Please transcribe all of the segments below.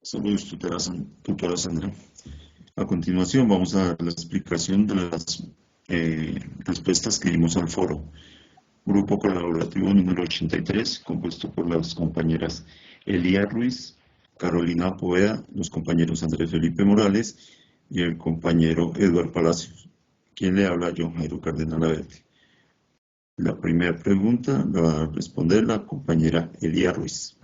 Saludos, tutora Sandra. A continuación vamos a dar la explicación de las respuestas que dimos al foro. Grupo colaborativo número 83, compuesto por las compañeras Elia Ruiz, Carolina Poveda, los compañeros Andrés Felipe Morales y el compañero Eduardo Palacios. ¿Quién le habla? John Jairo Cardenal Averte. La primera pregunta la va a responder la compañera Elia Ruiz.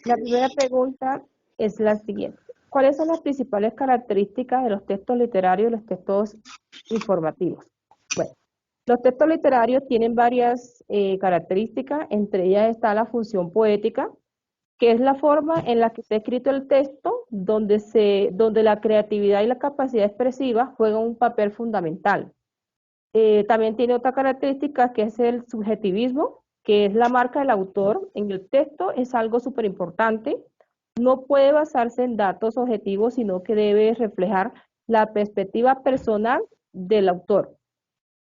La primera pregunta es la siguiente. ¿Cuáles son las principales características de los textos literarios y los textos informativos? Bueno, los textos literarios tienen varias características, entre ellas está la función poética, que es la forma en la que está escrito el texto, donde la creatividad y la capacidad expresiva juegan un papel fundamental. También tiene otra característica que es el subjetivismo, que es la marca del autor en el texto, es algo súper importante. No puede basarse en datos objetivos, sino que debe reflejar la perspectiva personal del autor.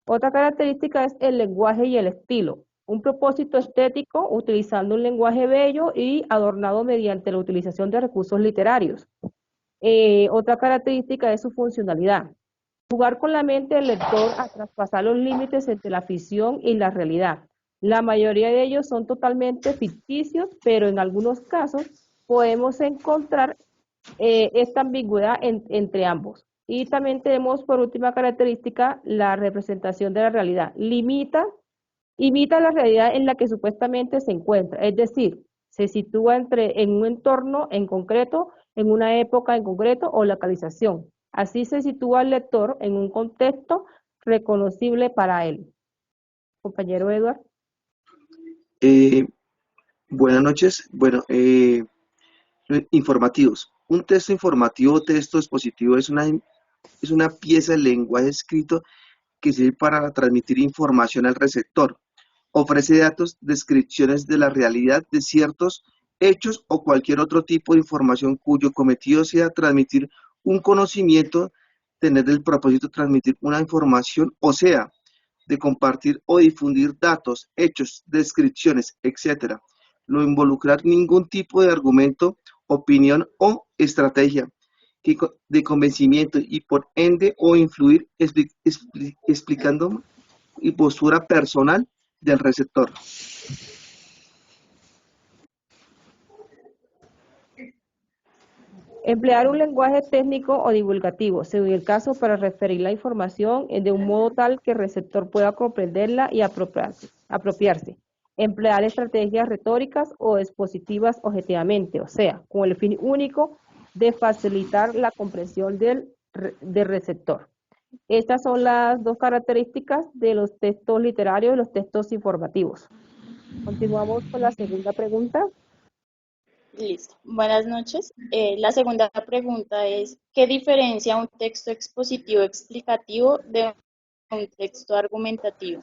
Otra característica es el lenguaje y el estilo. Un propósito estético utilizando un lenguaje bello y adornado mediante la utilización de recursos literarios. Otra característica es su funcionalidad. Jugar con la mente del lector a traspasar los límites entre la ficción y la realidad. La mayoría de ellos son totalmente ficticios, pero en algunos casos podemos encontrar esta ambigüedad entre ambos. Y también tenemos por última característica la representación de la realidad. Imita la realidad en la que supuestamente se encuentra, es decir, se sitúa en un entorno en concreto, en una época en concreto o localización. Así se sitúa el lector en un contexto reconocible para él. Compañero Edward. Buenas noches. Bueno, informativos. Un texto informativo o texto expositivo es una pieza de lenguaje escrito que sirve para transmitir información al receptor. Ofrece datos, descripciones de la realidad de ciertos hechos o cualquier otro tipo de información cuyo cometido sea transmitir un conocimiento, tener el propósito de transmitir una información, o sea, de compartir o difundir datos, hechos, descripciones, etc. No involucrar ningún tipo de argumento, opinión o estrategia de convencimiento y por ende o influir explicando y postura personal del receptor. Emplear un lenguaje técnico o divulgativo, según el caso, para referir la información de un modo tal que el receptor pueda comprenderla y apropiarse. Emplear estrategias retóricas o expositivas objetivamente, o sea, con el fin único de facilitar la comprensión del receptor. Estas son las dos características de los textos literarios y los textos informativos. Continuamos con la segunda pregunta. Listo. Buenas noches. La segunda pregunta es, ¿qué diferencia un texto expositivo explicativo de un texto argumentativo?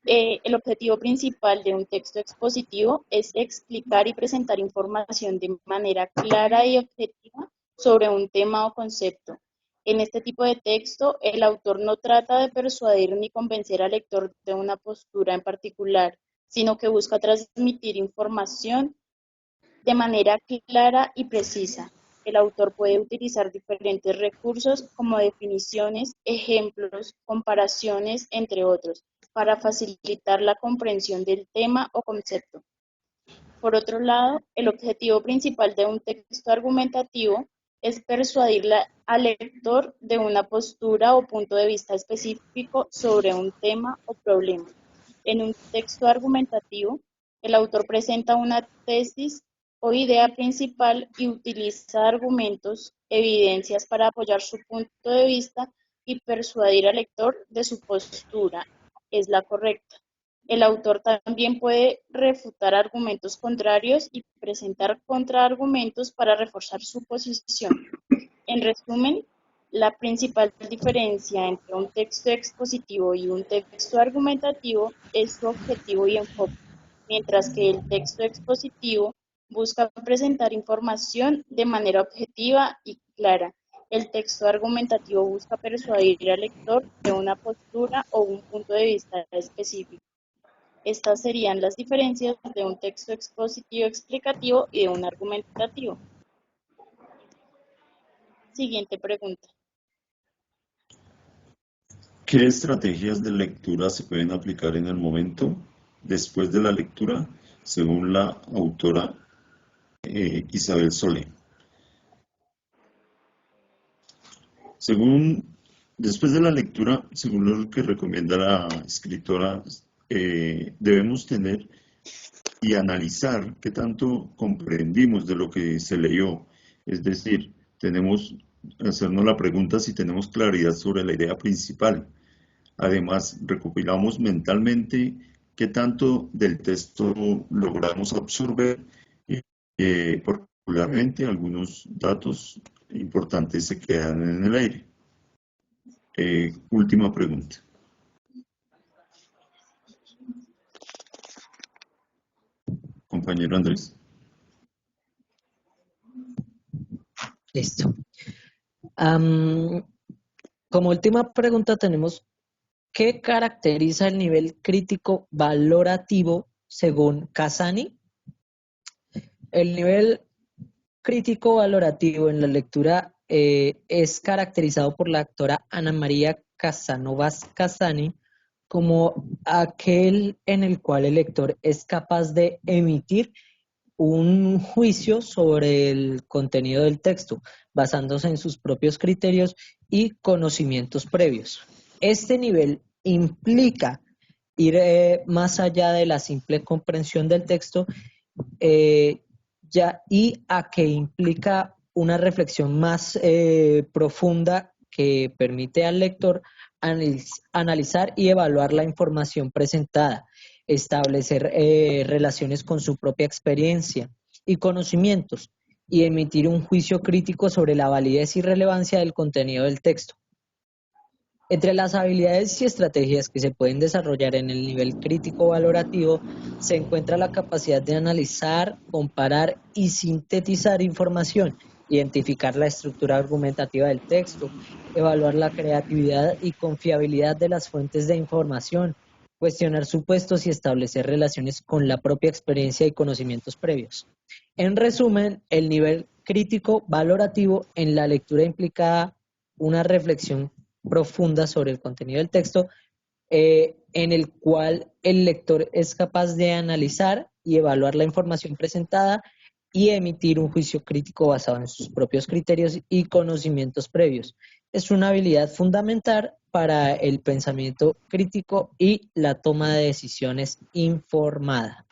El objetivo principal de un texto expositivo es explicar y presentar información de manera clara y objetiva sobre un tema o concepto. En este tipo de texto, el autor no trata de persuadir ni convencer al lector de una postura en particular, sino que busca transmitir información de manera clara y precisa. El autor puede utilizar diferentes recursos como definiciones, ejemplos, comparaciones, entre otros, para facilitar la comprensión del tema o concepto. Por otro lado, el objetivo principal de un texto argumentativo es persuadir al lector de una postura o punto de vista específico sobre un tema o problema. En un texto argumentativo, el autor presenta una tesis o idea principal y utiliza argumentos, evidencias para apoyar su punto de vista y persuadir al lector de su postura es la correcta. El autor también puede refutar argumentos contrarios y presentar contraargumentos para reforzar su posición. En resumen, la principal diferencia entre un texto expositivo y un texto argumentativo es su objetivo y enfoque, mientras que el texto expositivo busca presentar información de manera objetiva y clara, El texto argumentativo busca persuadir al lector de una postura o un punto de vista específico. Estas serían las diferencias de un texto expositivo explicativo y de un argumentativo. Siguiente pregunta. ¿Qué estrategias de lectura se pueden aplicar en el momento después de la lectura, según la autora Isabel Solé? Después de la lectura, según lo que recomienda la escritora, debemos tener y analizar qué tanto comprendimos de lo que se leyó. Es decir, hacernos la pregunta si tenemos claridad sobre la idea principal. Además, recopilamos mentalmente qué tanto del texto logramos absorber y, particularmente, algunos datos importantes se quedan en el aire. Última pregunta. Compañero Andrés. Listo. Como última pregunta tenemos, ¿qué caracteriza el nivel crítico valorativo según Cassani? El nivel crítico valorativo en la lectura es caracterizado por la autora Ana María Casanovas Cassani como aquel en el cual el lector es capaz de emitir un juicio sobre el contenido del texto, basándose en sus propios criterios y conocimientos previos. Este nivel implica ir más allá de la simple comprensión del texto y a que implica una reflexión más profunda que permite al lector analizar y evaluar la información presentada, establecer relaciones con su propia experiencia y conocimientos y emitir un juicio crítico sobre la validez y relevancia del contenido del texto. Entre las habilidades y estrategias que se pueden desarrollar en el nivel crítico valorativo se encuentra la capacidad de analizar, comparar y sintetizar información, identificar la estructura argumentativa del texto, evaluar la creatividad y confiabilidad de las fuentes de información, cuestionar supuestos y establecer relaciones con la propia experiencia y conocimientos previos. En resumen, el nivel crítico valorativo en la lectura implica una reflexión profunda sobre el contenido del texto, en el cual el lector es capaz de analizar y evaluar la información presentada y emitir un juicio crítico basado en sus propios criterios y conocimientos previos. Es una habilidad fundamental para el pensamiento crítico y la toma de decisiones informada.